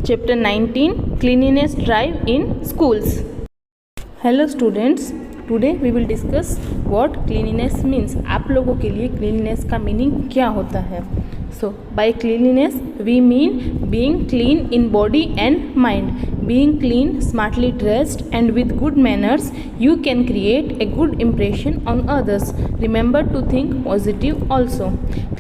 Chapter 19 Cleanliness Drive in Schools. Hello students, today we will discuss what cleanliness means. आप लोगों के लिए cleanliness का meaning क्या होता है. So by cleanliness we mean being clean in body and mind. Being clean, smartly dressed and with good manners, you can create a good impression on others. Remember to think positive also.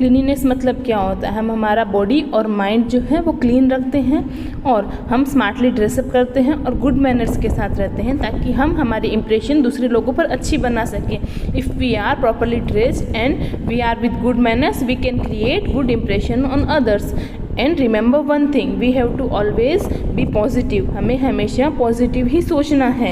Cleanliness मतलब क्या होता है? हम हमारा body और mind जो है वो क्लीन रखते हैं और हम स्मार्टली ड्रेसअप करते हैं और गुड मैनर्स के साथ रहते हैं ताकि हम हमारी इंप्रेशन दूसरे लोगों पर अच्छी बना सकें. If we are properly dressed and we are with good manners, we can create good impression on others. And remember one thing, we have to always be positive. हमें हमेशा पॉजिटिव ही सोचना है.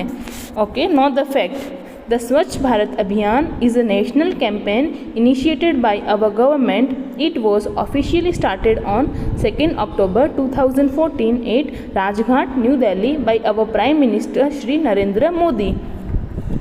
Okay, now the fact. The Swachh Bharat Abhiyan is a national campaign initiated by our government. It was officially started on 2nd October 2014 at Rajghat, New Delhi by our Prime Minister Shri Narendra Modi.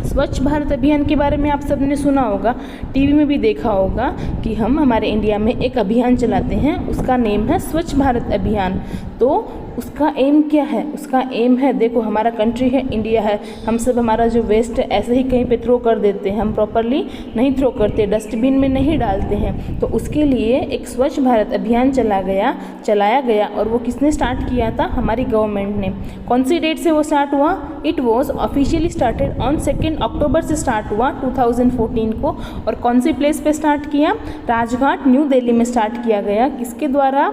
स्वच्छ भारत अभियान के बारे में आप सबने सुना होगा, TV में भी देखा होगा कि हम हमारे इंडिया में एक अभियान चलाते हैं, उसका नेम है स्वच्छ भारत अभियान. तो उसका एम क्या है? उसका एम है, देखो हमारा कंट्री है, इंडिया है, हम सब हमारा जो वेस्ट है ऐसे ही कहीं पे थ्रो कर देते हैं, हम प्रॉपरली नहीं थ्रो करते, डस्टबिन में नहीं डालते हैं. तो उसके लिए एक स्वच्छ भारत अभियान चलाया गया और वो किसने स्टार्ट किया था? हमारी गवर्नमेंट ने. कौन सी डेट से वो स्टार्ट हुआ? It was officially started on 2 अक्टूबर से स्टार्ट हुआ 2014 को. और कौन सी प्लेस पे स्टार्ट किया? राजघाट, न्यू दिल्ली में स्टार्ट किया गया. किसके द्वारा?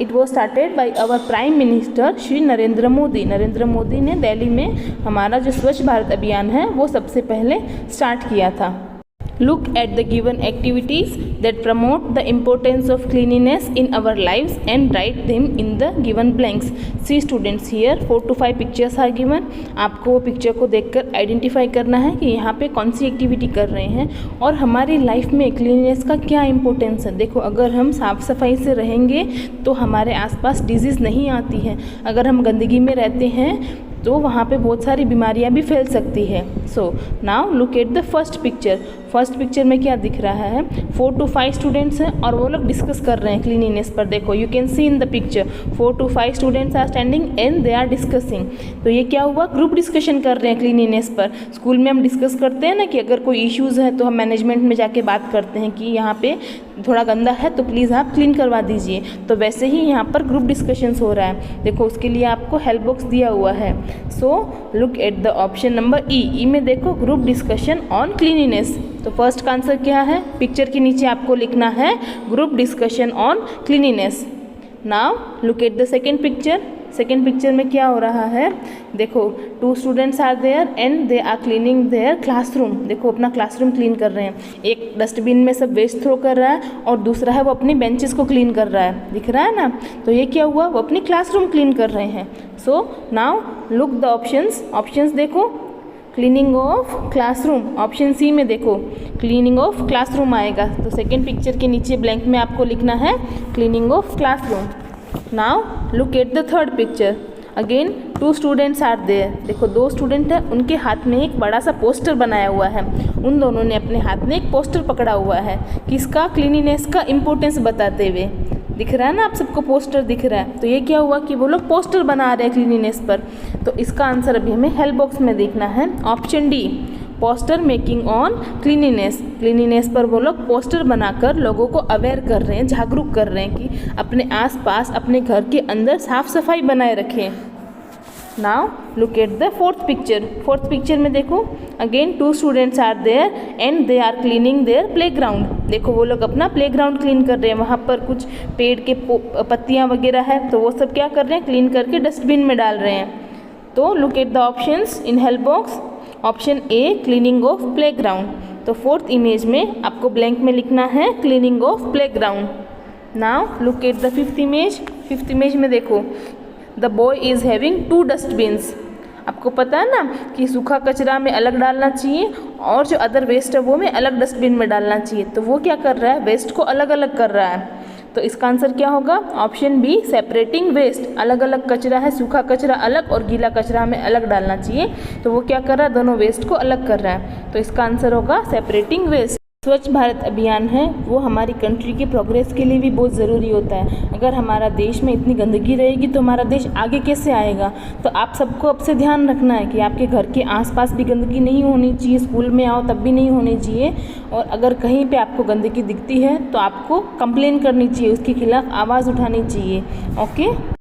It was started by our prime minister Shri Narendra Modi. Narendra Modi ने दिल्ली में हमारा जो स्वच्छ भारत अभियान है वो सबसे पहले स्टार्ट किया था. Look at the given activities that promote the importance of cleanliness in our lives and write them in the given blanks. See students, here 4 to 5 pictures are given. आपको वो पिक्चर को देखकर आइडेंटिफाई करना है कि यहाँ पे कौन सी एक्टिविटी कर रहे हैं और हमारी लाइफ में क्लीननेस का क्या इंपॉर्टेंस है. देखो, अगर हम साफ़ सफाई से रहेंगे तो हमारे आसपास डिजीज़ नहीं आती है. अगर हम गंदगी में रहते हैं तो वहाँ पे बहुत सारी बीमारियाँ भी फैल सकती है. सो now look at the first picture. First picture में क्या दिख रहा है? 4 to 5 स्टूडेंट्स हैं और वो लोग डिस्कस कर रहे हैं क्लीनिनेस पर. देखो, you can see in the picture 4 to 5 students are standing and they are discussing. तो ये क्या हुआ? ग्रुप डिस्कशन कर रहे हैं क्लीनिनेस पर. स्कूल में हम डिस्कस करते हैं ना कि अगर कोई इश्यूज़ है तो हम मैनेजमेंट में जाके बात करते हैं कि यहाँ पे थोड़ा गंदा है तो प्लीज़ आप क्लीन करवा दीजिए. तो वैसे ही यहाँ पर ग्रुप डिस्कशंस हो रहा है. देखो, उसके लिए आपको हेल्प बॉक्स दिया हुआ है. So look at the option number E में देखो, ग्रुप डिस्कशन ऑन क्लीनिनेस. तो फर्स्ट का आंसर क्या है? पिक्चर के नीचे आपको लिखना है group discussion on cleanliness. Now look at the second picture. Second picture में क्या हो रहा है? देखो, 2 students are there and they are cleaning their classroom. देखो, अपना क्लासरूम क्लीन कर रहे हैं. एक डस्टबिन में सब वेस्ट थ्रो कर रहा है और दूसरा है वो अपनी बेंचेस को क्लीन कर रहा है. दिख रहा है ना? तो ये क्या हुआ? वो अपनी क्लासरूम क्लीन कर रहे हैं. So now look the options देखो. Cleaning of classroom, option C में देखो क्लीनिंग ऑफ क्लासरूम आएगा. तो सेकेंड पिक्चर के नीचे ब्लैंक में आपको लिखना है cleaning of classroom. Now look at the third picture. Again 2 students are there. देखो, 2 स्टूडेंट हैं, उनके हाथ में एक बड़ा सा पोस्टर बनाया हुआ है. उन दोनों ने अपने हाथ में एक पोस्टर पकड़ा हुआ है. किसका? क्लीनिनेस का इम्पोर्टेंस बताते हुए. दिख रहा है ना आप सबको? पोस्टर दिख रहा है. तो ये क्या हुआ कि वो लोग पोस्टर बना रहे हैं क्लीनिनेस पर. तो इसका आंसर अभी हमें हेल्प बॉक्स में देखना है. Option D, poster making on cleanliness. Cleanliness पर वो लोग पोस्टर बनाकर लोगों को अवेयर कर रहे हैं, जागरूक कर रहे हैं कि अपने आसपास, अपने घर के अंदर साफ सफाई बनाए रखें. Now look at the fourth picture. Fourth picture में देखो, again 2 students are there and they are cleaning their playground. देखो, वो लोग अपना प्लेग्राउंड क्लीन कर रहे हैं. वहाँ पर कुछ पेड़ के पत्तियाँ वगैरह है तो वो सब क्या कर रहे हैं? क्लीन करके डस्टबिन में डाल रहे हैं. तो look at the options in help box. Option A, cleaning of playground. तो फोर्थ इमेज में आपको ब्लैंक में लिखना है cleaning of playground. Now look at the fifth image. Fifth image में देखो, the boy is having 2 dustbins. आपको पता है ना कि सूखा कचरा में अलग डालना चाहिए और जो अदर वेस्ट है वो में अलग डस्टबिन में डालना चाहिए. तो वो क्या कर रहा है? वेस्ट को अलग अलग कर रहा है. तो इसका आंसर क्या होगा? Option B, separating waste. अलग अलग कचरा है, सूखा कचरा अलग और गीला कचरा हमें अलग डालना चाहिए. तो वो क्या कर रहा है? दोनों वेस्ट को अलग कर रहा है. तो इसका आंसर होगा separating waste. Now look at the options. Option A, cleaning of playground. तो फोर्थ इमेज में आपको ब्लैंक में लिखना है cleaning of playground. Now look at the fifth image. Fifth image में देखो, the boy is having 2 dustbins. आपको पता है ना कि सूखा कचरा में अलग डालना चाहिए. तो वो क्या कर रहा है? वेस्ट को अलग अलग कर रहा है. तो इसका आंसर क्या होगा? Separating waste. स्वच्छ भारत अभियान है वो हमारी कंट्री के प्रोग्रेस के लिए भी बहुत ज़रूरी होता है। अगर हमारा देश में इतनी गंदगी रहेगी तो हमारा देश आगे कैसे आएगा। तो आप सबको अब से ध्यान रखना है कि आपके घर के आसपास भी गंदगी नहीं होनी चाहिए, स्कूल में आओ तब भी नहीं होनी चाहिए। और अगर कहीं पे आपको गंदगी दिखती है तो आपको कंप्लेन करनी चाहिए, उसके खिलाफ़ आवाज़ उठानी चाहिए। ओके।